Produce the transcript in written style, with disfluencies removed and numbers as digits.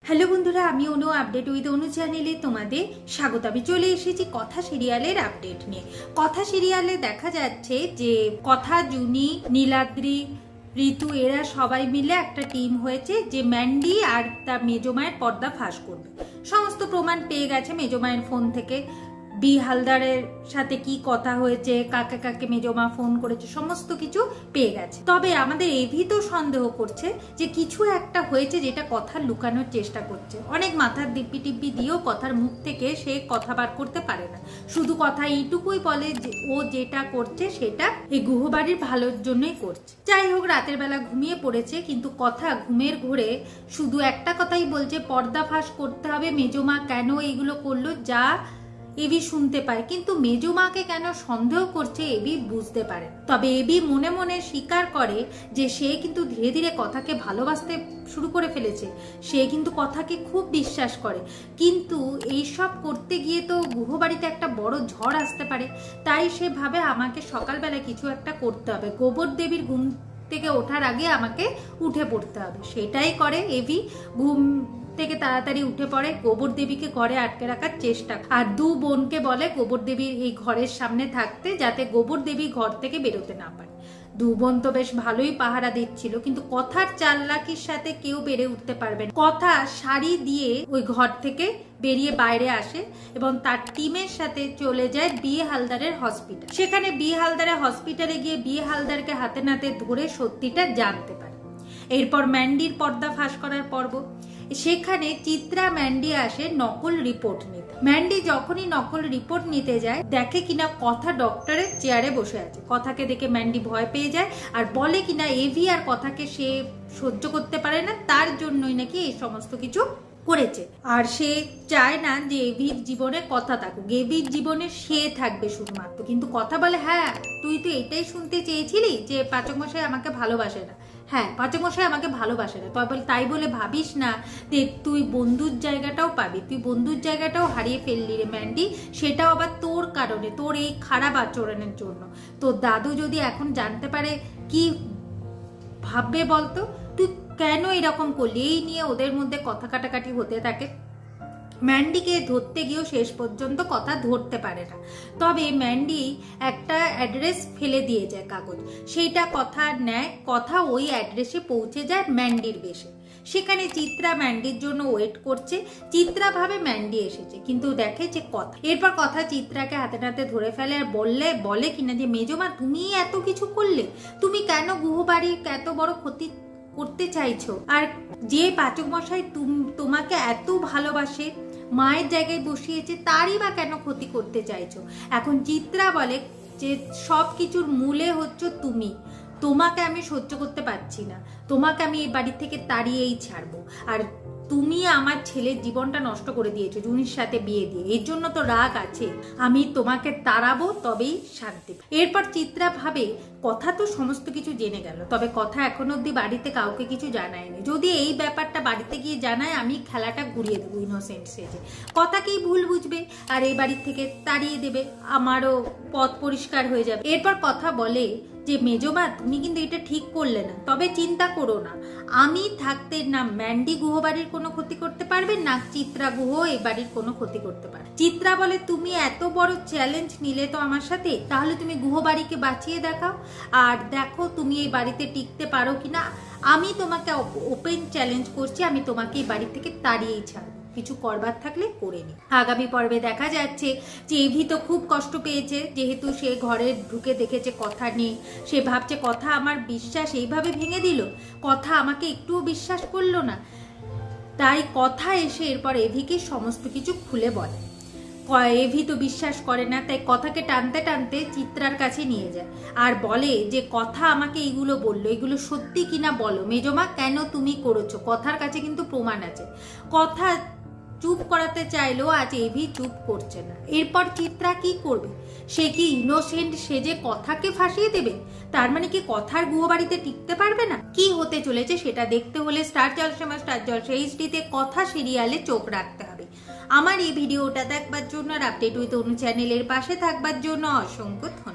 Hello বন্ধুরা, আমি অনু update with অনু চ্যানেলে তোমাদের স্বাগত। আমি চলে এসেছি কথা সিরিয়ালের আপডেট নিয়ে। কথা সিরিয়ালে দেখা যাচ্ছে যে কথা, জুনি, নীলাদ্রি, ঋতু এরা সবাই মিলে একটা টিম হয়েছে যে ম্যান্ডি আর তার মেজমায়ের পর্দা ফাঁস করবে। সমস্ত প্রমাণ পেয়ে গেছে মেজমায়ের ফোন থেকে, বি হালদারের সাথে কি কথা হয়েছে, কাকে কাকে মেজমা ফোন করেছে, সমস্ত কিছু পেয়ে গেছে। তবে আমাদের এভি তো সন্দেহ করছে যে কিছু একটা হয়েছে যেটা কথা লুকানোর চেষ্টা করছে। অনেক মাথার দিব্যি টিব্বি দিয়েও কথার মুখ থেকে সে কথা বার করতে পারে না, শুধু কথা এইটুকুই বলে যে ও যেটা করছে সেটা এই গুহবাড়ির ভালোর জন্যই করছে। যাই হোক, রাতের বেলা ঘুমিয়ে পড়েছে, কিন্তু কথা ঘুমের ঘোরে শুধু একটা কথাই বলছে, পর্দা ফাঁস করতে হবে, মেজমা কেন এইগুলো করলো, যা এবি শুনতে পায়। কিন্তু মেজমাকে কেন সন্দেহ করছে এবি বুঝতে পারে। তবে এবি মনে মনে স্বীকার করে যে সে কিন্তু ধীরে ধীরে কথাকে ভালোবাসতে শুরু করে ফেলেছে। সে কিন্তু কথাকে খুব বিশ্বাস করে, কিন্তু এইসব করতে গিয়ে তো গুহবাড়িতে একটা বড় ঝড় আসতে পারে। তাই সে ভাবে আমাকে সকালবেলা কিছু একটা করতে হবে, গোবর দেবীর ঘুম থেকে ওঠার আগে আমাকে উঠে পড়তে হবে। সেটাই করে এবি। ঘুম থেকে তাড়াতাড়ি উঠে পড়ে, গোবর দেবীকে ঘরে আটকে রাখার চেষ্টা, আর দু বোনকে বলে গোবর দেবীর এই ঘরের সামনে থাকতে, যাতে গোবর দেবী ঘর থেকে বেরোতে না পারে। দু বোন তো বেশ ভালোই পাহারা দিচ্ছিল, কিন্তু কথার চালাকির সাথে কেউ বেড়ে উঠতে পারবে না। কথা শাড়ি দিয়ে ওই ঘর থেকে বেরিয়ে বাইরে আসে এবং তার টিমের সাথে চলে যায় বি হালদারের হসপিটাল। সেখানে বি হালদারের হসপিটালে গিয়ে বি হালদারকে হাতে নাতে ধরে সত্যিটা জানতে পারে। এরপর ম্যান্ডির পর্দা ফাঁস করার পর্ব। সেখানে চিত্রা ম্যান্ডি আসে নকল রিপোর্ট নিতে। ম্যান্ডি যখনই নকল রিপোর্ট নিতে যায়, দেখে কিনা কথা ডক্টরের চেয়ারে বসে আছে। কথাকে দেখে ম্যান্ডি ভয় পেয়ে যায় আর বলে কিনা এভি আর কথাকে সে সহ্য করতে পারে না, তার জন্যই নাকি এই সমস্ত কিছু করেছে। আর সে চায় না যে এভির জীবনে কথা থাকুক, এভির জীবনে সে থাকবে শুধুমাত্র। কিন্তু কথা বলে, হ্যাঁ তুই তো এটাই শুনতে চেয়েছিলি যে পাচক মশাই আমাকে ভালোবাসে না। হ্যাঁ, পাচক মশাই আমাকে ভালোবাসে না, তাই বলে ভাবিস না যে তুই বন্ধুর জায়গাটাও পাবি। তুই বন্ধুর জায়গাটাও হারিয়ে ফেললি রে ম্যান্ডি, সেটাও আবার তোর কারণে, তোর এই খারাপ আচরণের জন্য। তোর দাদু যদি এখন জানতে পারে কি ভাববে বলতো? তুই কেন এরকম করলি? এই নিয়ে ওদের মধ্যে কথা কাটাকাটি হতে থাকে। ম্যান্ডিকে ধরতে গিয়েও শেষ পর্যন্ত কথা ধরতে পারে না। তবে ম্যান্ডি একটা অ্যাড্রেস ফেলে দিয়ে যায়, কাগজ, সেইটা কথা নেয়। কথা ওই অ্যাড্রেসে পৌঁছে যায় ম্যান্ডির বেশে। সেখানে চিত্রা ম্যান্ডির জন্য ওয়েট করছে। চিত্রা ভাবে ম্যান্ডি এসেছে, কিন্তু দেখে যে কথা। এরপর কথা চিত্রাকে হাতে নাতে ধরে ফেলে আর বলে কিনা যে মেজমা তুমি এত কিছু করলে, তুমি কেন গুহবাড়ির এত বড় ক্ষতি করতে চাইছো? আর যে পাচক মশাই তোমাকে এত ভালোবাসে, মায়ের জায়গায় বসিয়েছে, তারই বা কেন ক্ষতি করতে চাইছো? এখন চিত্রা বলে যে সব কিছুর মূলে হচ্ছে তুমি। তোমাকে আমি সহ্য করতে পারছি না, তোমাকে আমি এই বাড়ি থেকে তাড়িয়েই ছাড়বো। আর তুমি আমার ছেলের জীবনটা নষ্ট করে দিয়েছো জুনির সাথে বিয়ে দিয়ে, এর জন্য তো রাগ আছে। আমি তোমাকে তাড়াবো, তবেই শান্তি। এরপর চিত্রা ভাবে কথা তো সমস্ত কিছু জেনে গেল, তবে কথা এখনো অব্দি বাড়িতে কাউকে কিছু জানায়নি। যদি এই ব্যাপারটা বাড়িতে গিয়ে জানায়, আমি খেলাটা ঘুরিয়ে দেবো ইনোসেন্ট সেজে। কথাকেই ভুল বুঝবে আর এই বাড়ির থেকে তাড়িয়ে দেবে, আমারও পথ পরিষ্কার হয়ে যাবে। এরপর কথা বলে যে মেজমা তুমি কিন্তু এটা ঠিক করলে না, তবে চিন্তা করো না, আমি থাকতে না ম্যান্ডি গুহবাড়ির কোনো ক্ষতি করতে পারবে, না চিত্রা গুহ এই বাড়ির কোনো ক্ষতি করতে পারবে। চিত্রা বলে তুমি এত বড় চ্যালেঞ্জ নিলে তো আমার সাথে, তাহলে তুমি গুহবাড়িকে বাঁচিয়ে দেখাও আর দেখো তুমি এই বাড়িতে টিকতে পারো কিনা। আমি তোমাকে ওপেন চ্যালেঞ্জ করছি, আমি তোমাকে এই বাড়ি থেকে তাড়িয়েই ছাড়বো, কিছু করবার থাকলে করে নি। আগামী পর্বে দেখা যাচ্ছে যে এভি তো খুব কষ্ট পেয়েছে, যেহেতু সে ঘরে ঢুকে দেখেছে কথা নেই। সে ভাবছে কথা আমার বিশ্বাস এইভাবে ভেঙে দিল, কথা আমাকে একটুও বিশ্বাস করলো না। তাই কথা এসে এরপর এভিকে সমস্ত কিছু খুলে বলে। এভি তো বিশ্বাস করে না, তাই কথাকে টানতে টানতে চিত্রার কাছে নিয়ে যায় আর বলে যে কথা আমাকে এইগুলো বললো, এগুলো সত্যি কিনা বলো মেজমা, কেন তুমি করেছো? কথার কাছে কিন্তু প্রমাণ আছে। কথা চুপ করাতে চাইলেও আজ এভি চুপ করছে না। এরপর চিত্রা কি করবে? সে কি ইনোসেন্ট সেজে কথাকে ফাঁসিয়ে দেবে? তার মানে কি কথার গুহবাড়িতে টিকতে পারবে না? কি হতে চলেছে সেটা দেখতে হলে স্টার জলসা স্টার জলসা এইচডিতে কথা সিরিয়ালে চোখ রাখতে হবে। আমার এই ভিডিওটা দেখবার জন্য আর আপডেট উইথ অনু চ্যানেলের পাশে থাকবার জন্য অসংখ্য ধন্যবাদ।